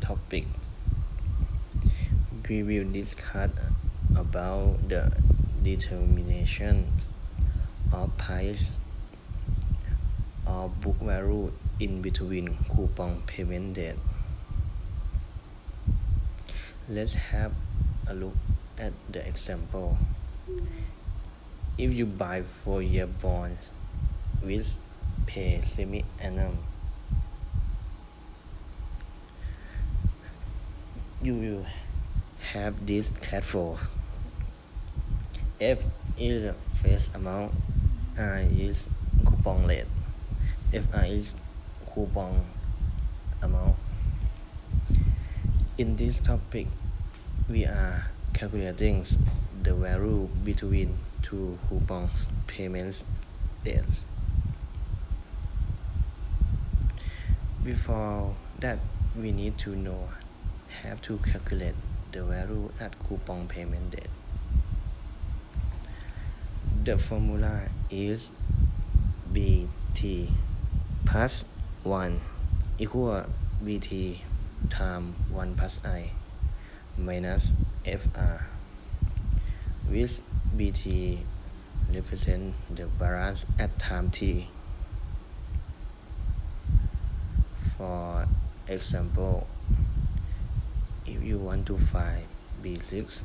topic, we will discuss about the determination of price of book value in between coupon payment date. Let's have a look at the example. If you buy 4-year bonds with pay semi-annum, you will have this cash flow. F is the face amount, I is coupon rate, FI is coupon amount. In this topic, we are calculating the value between two coupons payment dates. Before that, we need to have to calculate the value at coupon payment date. The formula is BT plus 1 equal BT times 1 plus I minus FR, which BT represent the balance at time T. For example, if you want to find B6,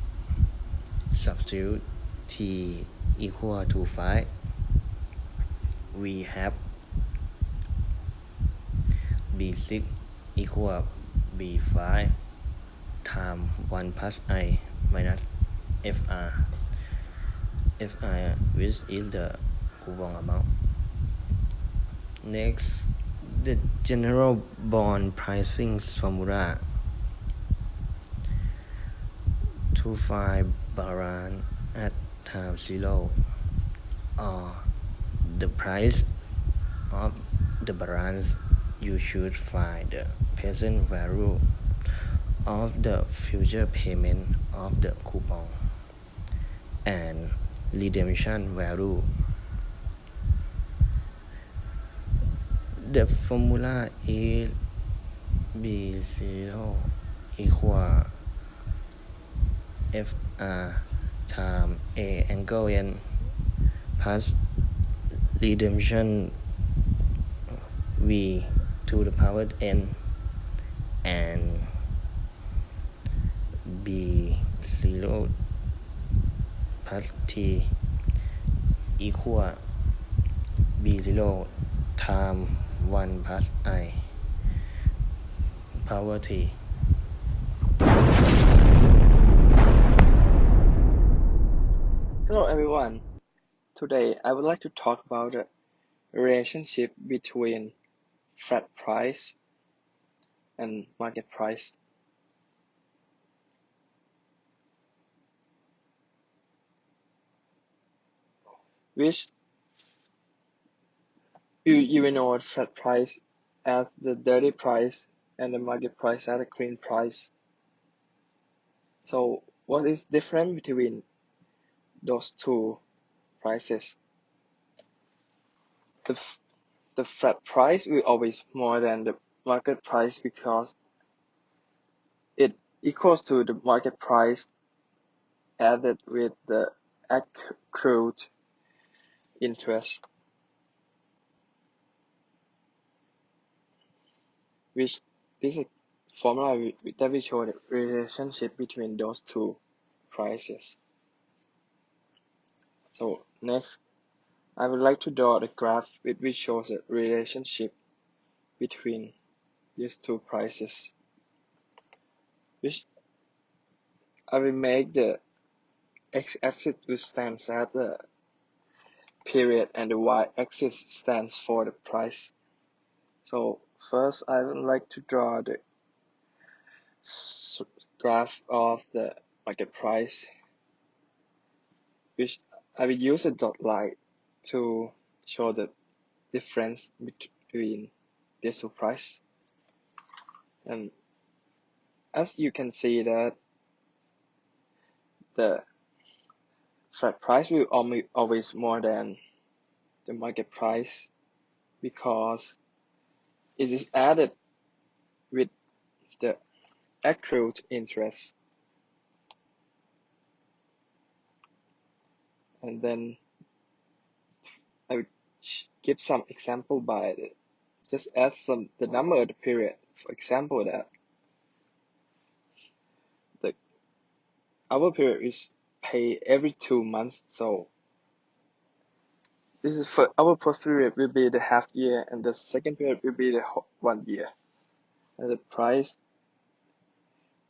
substitute T equal to 5, we have B6 equal B5 times 1 plus I minus FR, which is the coupon amount. Next, the general bond pricing formula to find balance at time 0, or the price of the balance. You should find the present value of the future payment of the coupon and redemption value. The formula is B0 equal FR times A angle N plus redemption V to the power N, and B0 plus T equal B0 times 1 plus I power T. Hello everyone. Today I would like to talk about the relationship between flat price and market price. Which you will know flat price as the dirty price and the market price as the clean price. So what is different between those two prices? The flat price will always more than the market price because it equals to the market price added with the accrued interest, which this is formula that will show the relationship between those two prices. So next, I would like to draw the graph which shows the relationship between these two prices, which I will make the x-axis which stands at the period and the y-axis stands for the price. So first I would like to draw the graph of the market price, which I will use a dot line to show the difference between these two prices. And as you can see that the flat price will always more than the market price because it is added with the accrued interest. And then I would give some example by just add the number of the period. For example, that the our period is paid every 2 months, so this is for our first period will be the half year, and the second period will be the 1 year, and the price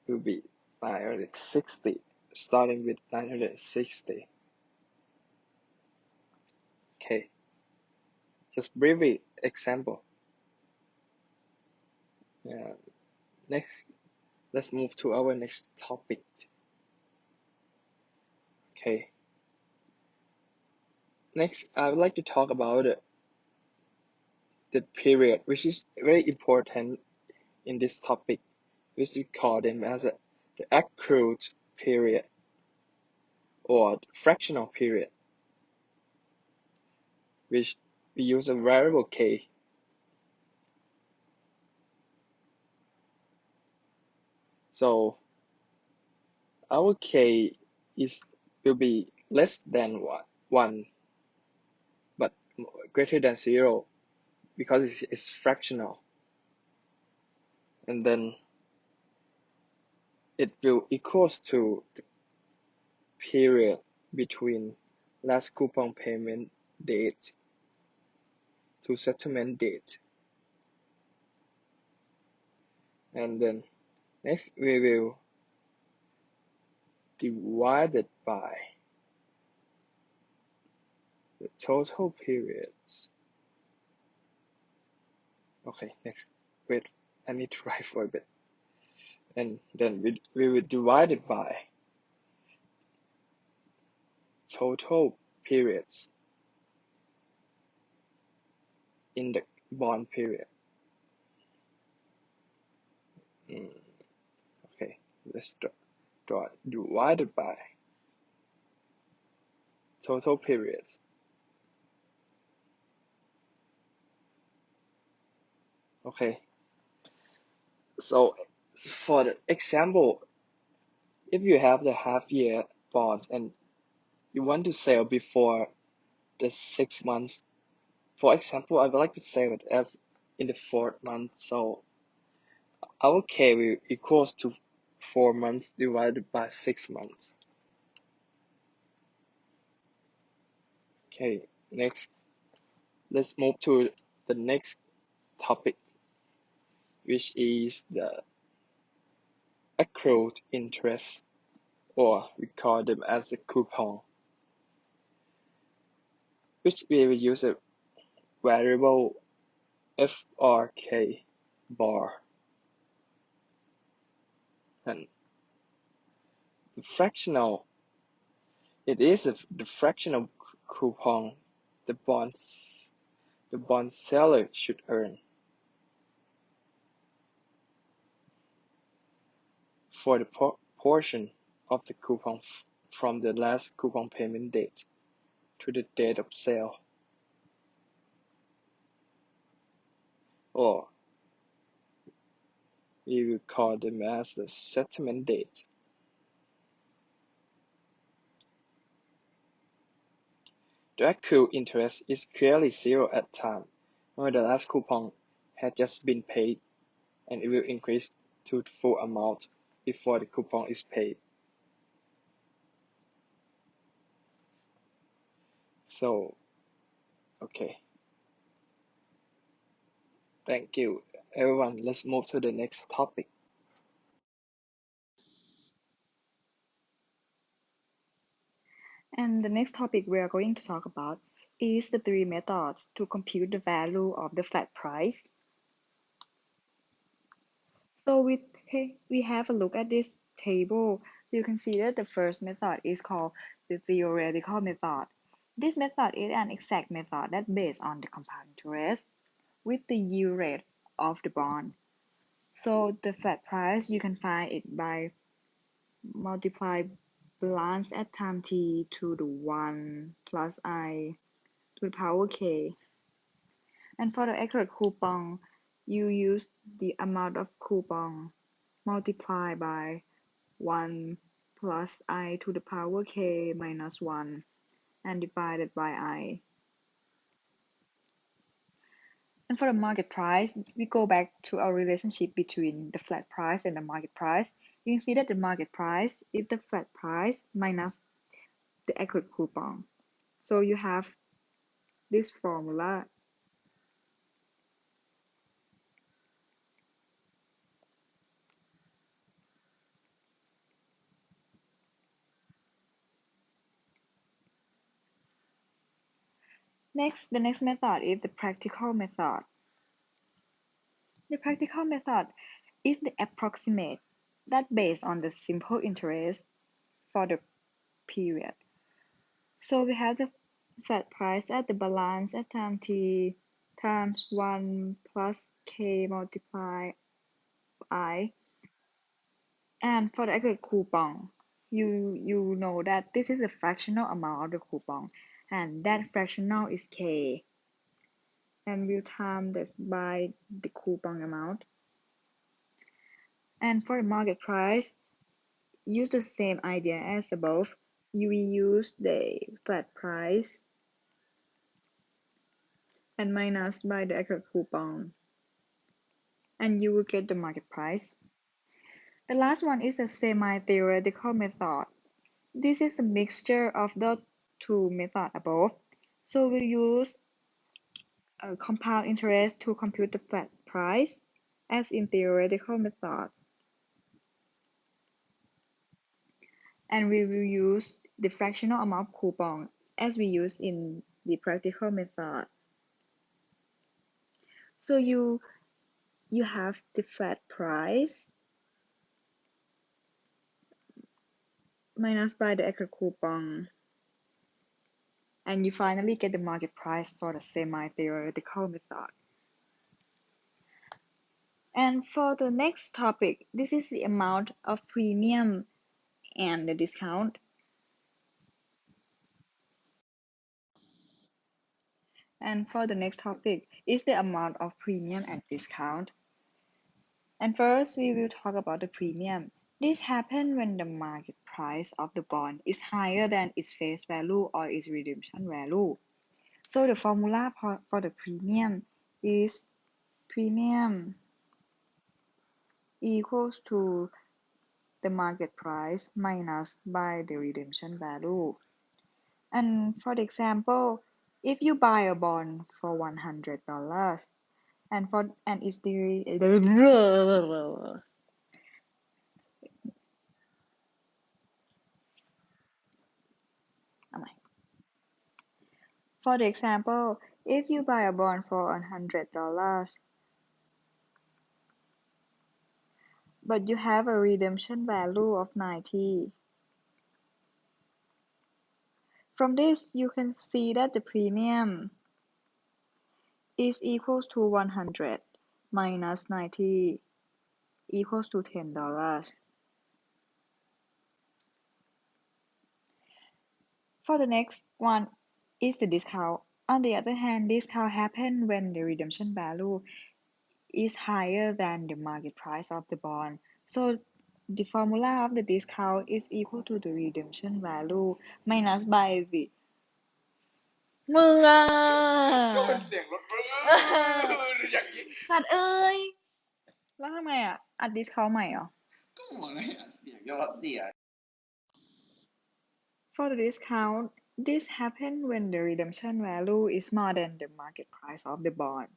will be 960, starting with 960. Okay, just briefly example. Next, let's move to our next topic. Okay. Next, I would like to talk about the period, which is very important in this topic, which we call them as the accrued period or fractional period, which we use a variable k. So our k will be less than 1, but greater than 0 because it's fractional. And then it will equals to the period between last coupon payment date to settlement date. And then next we will divide it by the total periods. Okay, next, wait, I need to write for a bit. And then we will divide it by total periods in the bond period. Okay, let's draw it. Divided by total periods. Okay, so for the example, if you have the half-year bond and you want to sell before the 6 months, for example, I would like to sell it as in the 4th month, so our K will equals to 4 months divided by 6 months. Okay, next, let's move to the next topic, which is the accrued interest, or we call them as a coupon, which we will use a variable FRK bar. And the fractional, it is the fractional coupon the bond seller should earn for the portion of the coupon from the last coupon payment date to the date of sale, or we will call them as the settlement date. The accrued interest is clearly 0 at time when the last coupon had just been paid, and it will increase to the full amount before the coupon is paid. So, okay. Thank you, everyone. Let's move to the next topic. And the next topic we are going to talk about is the three methods to compute the value of the flat price. So we have a look at this table. You can see that the first method is called the theoretical method. This method is an exact method that's based on the compound interest with the yield rate of the bond. So the flat price, you can find it by multiply balance at time t to the 1 plus I to the power k. And for the accurate coupon, you use the amount of coupon multiplied by 1 plus I to the power k minus 1 and divided by I. And for the market price, we go back to our relationship between the flat price and the market price. You can see that the market price is the flat price minus the accurate coupon. So you have this formula. The next method is the practical method. The practical method is the approximate that based on the simple interest for the period. So we have the flat price at the balance at time t times 1 plus k multiply I. And for the accurate coupon, you know that this is a fractional amount of the coupon, and that fractional is k. And we'll time this by the coupon amount. And for the market price, use the same idea as above. You will use the flat price and minus by the accurate coupon, and you will get the market price. The last one is a semi-theoretical method. This is a mixture of the two methods above. So we use compound interest to compute the flat price as in theoretical method. And we will use the fractional amount coupon as we use in the practical method. So you have the flat price minus by the accurate coupon, and you finally get the market price for the semi-theoretical method. And for the next topic, this is the amount of premium and the discount. And for the next topic is the amount of premium and discount. And first, we will talk about the premium. This happens when the market price of the bond is higher than its face value or its redemption value. So the formula for the premium is premium equals to the market price minus by the redemption value. And for the example, if you buy a bond for $100 and it's the for the example, if you buy a bond for $100, but you have a redemption value of 90. From this, you can see that the premium is equals to 100 minus 90 equals to $10. For the next one is the discount. On the other hand, discount happens when the redemption value is higher than the market price of the bond. So the formula of the discount is equal to the redemption value minus by the มึงอ่ะ ก็มันเสียงรถบอย่างนี้ สัตว์เอ้ย แล้วทำไมอ่ะ อัด discount ใหม่เหรอ ก็บอกให้อัดเสียงยอดเสีย For the discount, this happens when the redemption value is more than the market price of the bond.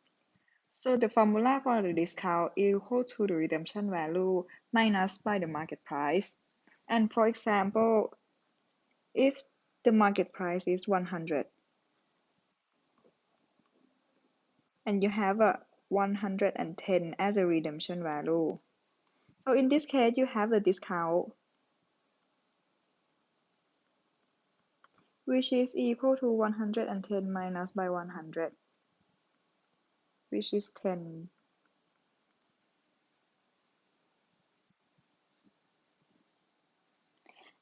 So the formula for the discount is equal to the redemption value minus by the market price. And for example, if the market price is 100 and you have a 110 as a redemption value. So in this case, you have the discount, which is equal to 110 minus by 100, which is 10.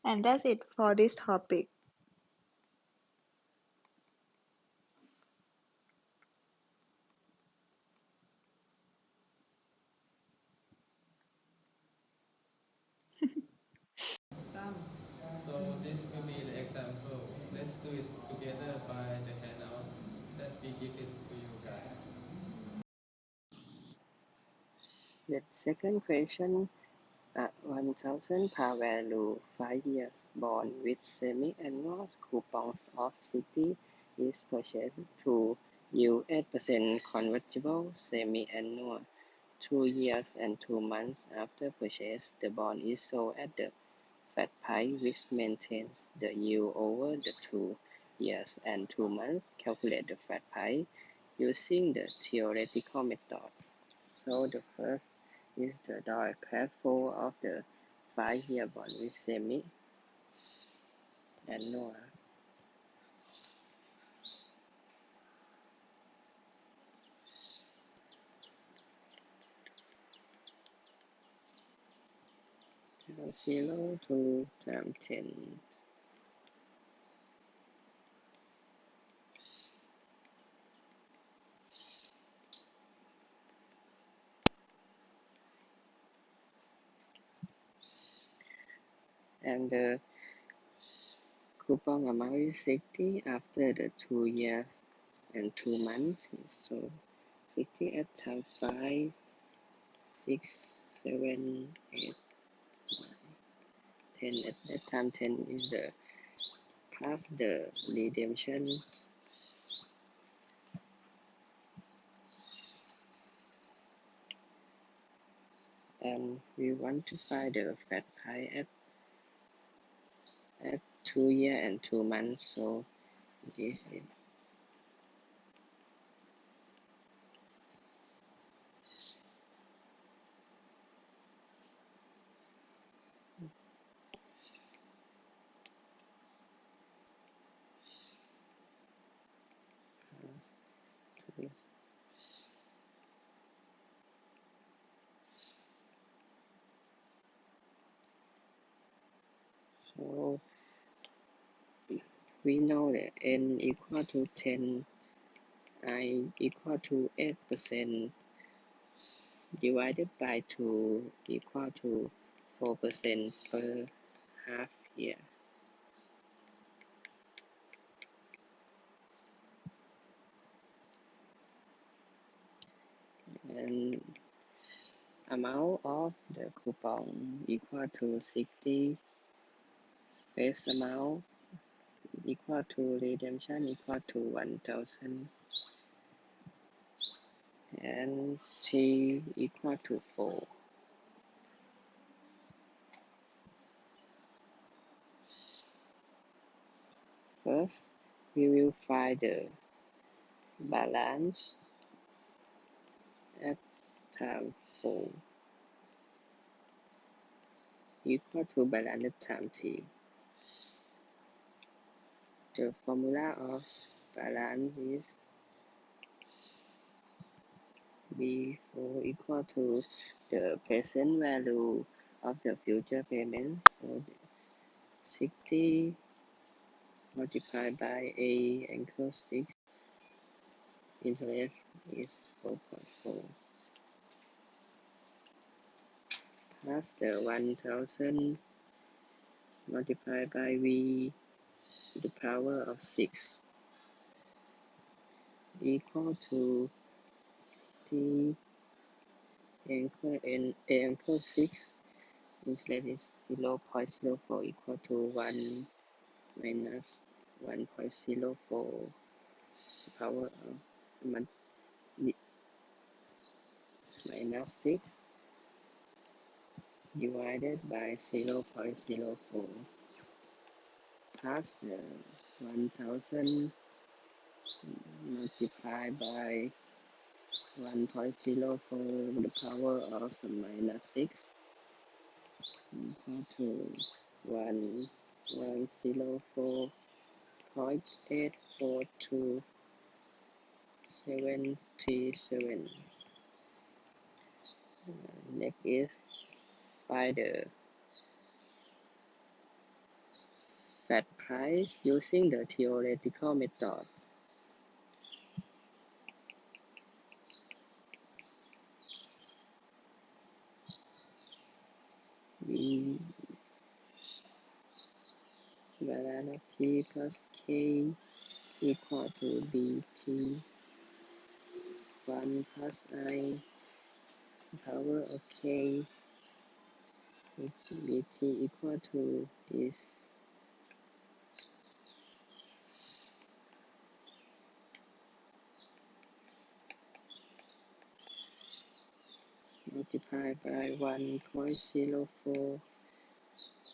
And that's it for this topic. So this will be the example. Let's do it together by the handout that we give it to you guys. The second question, a 1,000 par value 5 years bond with semi-annual coupons of 60 is purchased through yield 8% convertible semi-annual 2 years and 2 months after purchase. The bond is sold at the flat price which maintains the yield over the 2 years and 2 months. Calculate the flat price using the theoretical method. So the first is the direct cash flow of the 5-year bond with semi-annual 0 to times 10. And the coupon amount is 60 after the 2 years and 2 months. So 60 at times 5, 6, 7, 8, 10. At that time 10 is the past the redemption. And we want to find the fat price at 2 years and 2 months. So this is this. So we know that n equal to 10, I equal to 8%, divided by 2 equal to 4% per half year. And amount of the coupon equal to 60, face amount equal to redemption equal to 1,000, and t equal to 4. First, we will find the balance at time 4 equal to balance at time t. The formula of balance is B4 equal to the present value of the future payments. So 60 multiplied by A equals 6. Interest is 4.4. Plus the 1,000 multiplied by V to the power of 6 equal to T equals 6. Instead is 0.04 equal to 1 minus 1.04 power of minus 6 divided by 0.04 plus the 1,000 multiplied by 1.04 the power of minus 6 equal to 1,104.84277. Next is find the fat price using the theoretical method. We C plus K equal to BT 1 plus I power of K BT equal to this multiplied by 1.04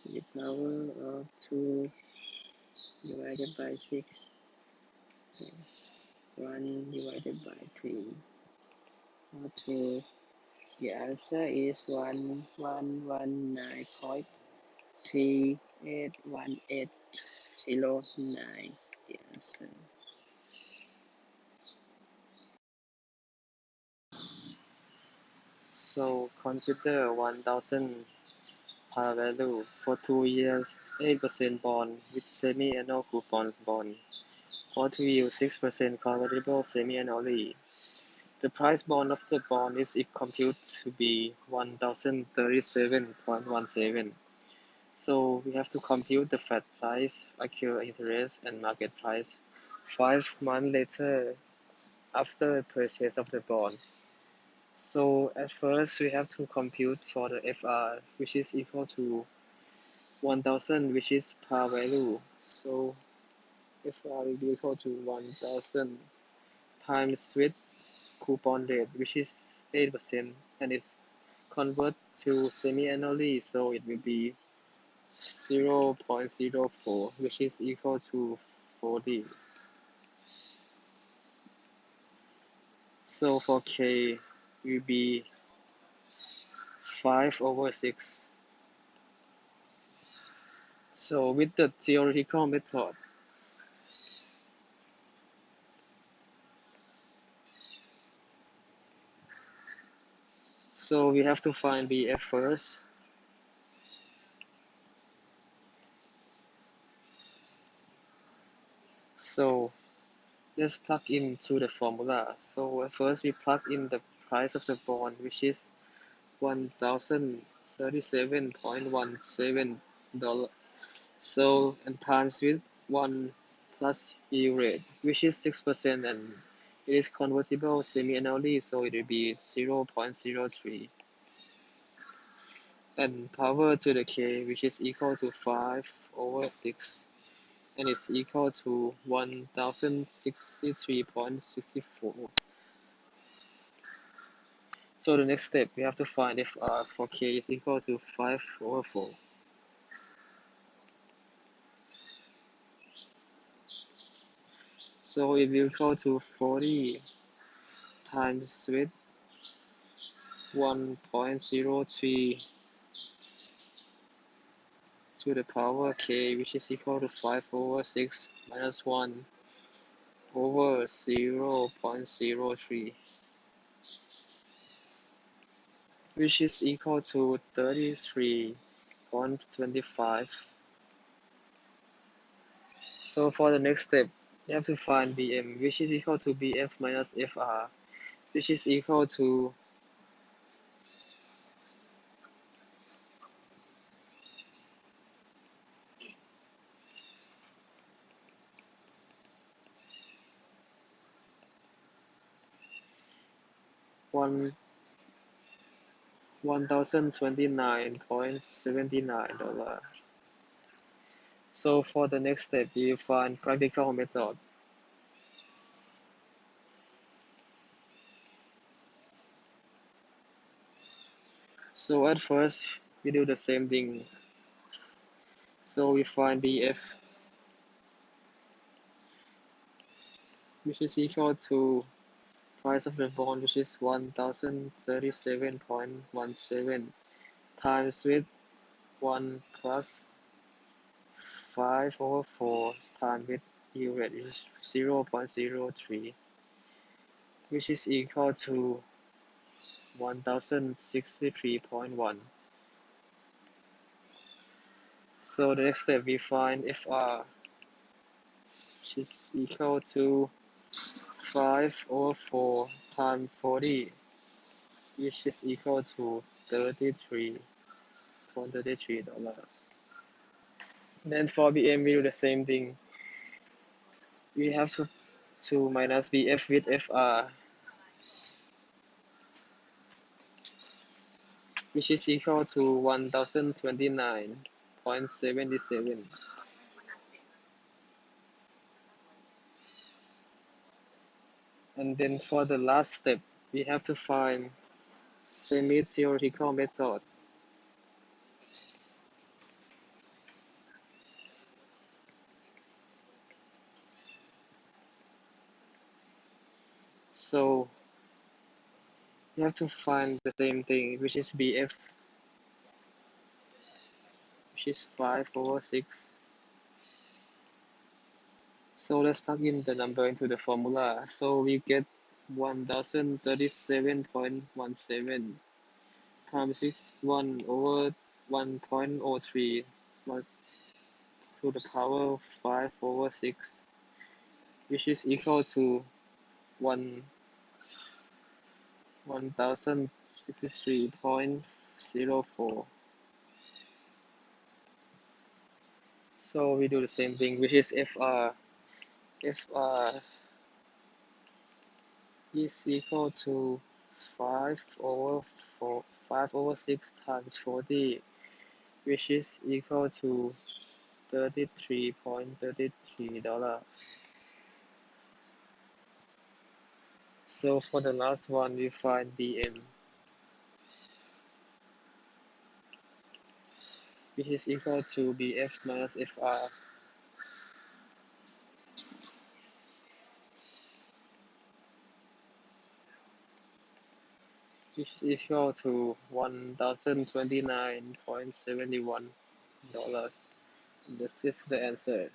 the power of 2 divided by 6 1 divided by 3 or 2. The answer is 1119.381809. The answer. So consider 1000 par value for 2 years, 8% bond with semi-annual coupon bond. For 2 years, 6% convertible semi-annually. The price bond of the bond is computed to be 1037.17. So we have to compute the flat price, accrued interest, and market price 5 months later after purchase of the bond. So at first we have to compute for the FR, which is equal to 1000, which is par value. So FR will be equal to 1000 times with coupon rate, which is 8%, and it's convert to semi-annually, so it will be 0.04, which is equal to 40. So for K will be 5/6. So with the theoretical method, so we have to find BF first. So let's plug into the formula. So at first we plug in the price of the bond, which is $1,037.17. So and times with 1 plus yield rate, which is 6%, and it is convertible semi-annually, so it will be 0.03. And power to the K, which is equal to 5/6, and it's equal to 1063.64. So the next step, we have to find if R for K is equal to 5/4. So it will equal to 40 times with 1.03 to the power K, which is equal to 5/6 minus 1 over 0.03, which is equal to 33.25. So for the next step, you have to find Bm, which is equal to Bf minus Fr, which is equal to 1,029.79 dollars. So for the next step, you find practical method. So at first, we do the same thing. So we find Bf, which is equal to price of the bond, which is 1037.17 times with 1 plus 5/4 times with yield rate, which is 0.03, which is equal to 1063.1. So the next step, we find Fr, which is equal to 5/4 times 40, which is equal to $33.33. Then for BM we do the same thing. We have to minus BF with FR, which is equal to 1029.77. And then for the last step, we have to find semi-theoretical method. So you have to find the same thing, which is BF, which is 5/6. So let's plug in the number into the formula. So we get 1037.17 times 1 over 1.03 to the power 5/6, which is equal to 1063.04. So we do the same thing, which is FR. FR is equal to 5/6 times 40, which is equal to $33.33. So for the last one, we find BM, which is equal to BF minus FR, which is equal to $1,029.71. This is the answer.